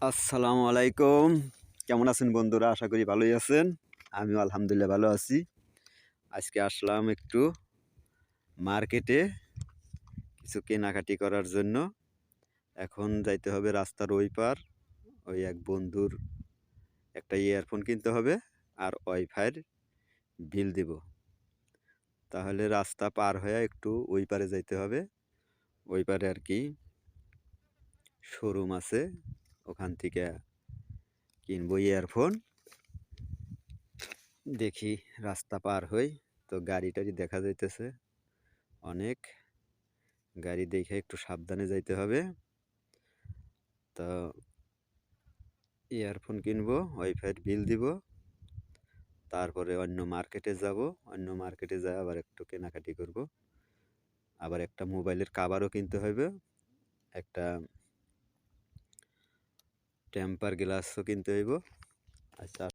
আসসালামু আলাইকুম। কেমন আছেন বন্ধুরা? আশা করি ভালোই আছেন। আমিও আলহামদুলিল্লাহ ভালো আছি। আজকে আসলাম একটু মার্কেটে কিছু কেনাকাটি করার জন্য। এখন যাইতে হবে রাস্তার ওই পার। ওই এক বন্ধুর একটা ইয়ারফোন কিনতে হবে আর ওয়াইফাইয়ের বিল দিব। তাহলে রাস্তা পার হয়ে একটু ওই পারে যাইতে হবে। ওই পারে আর কি শোরুম আছে, ওখান থেকে কিনবো ইয়ারফোন। দেখি রাস্তা পার হই, তো গাড়ি টাড়ি দেখা যাইতেছে অনেক। গাড়ি দেখে একটু সাবধানে যাইতে হবে। তো ইয়ারফোন কিনবো, ওয়াইফাইয়ের বিল দিব, তারপরে অন্য মার্কেটে যাব। অন্য মার্কেটে যাই আবার একটু কেনাকাটি করব। আবার একটা মোবাইলের কাভারও কিনতে হবে, একটা টেম্পার গ্লাসও কিনতে হইব। আচ্ছা।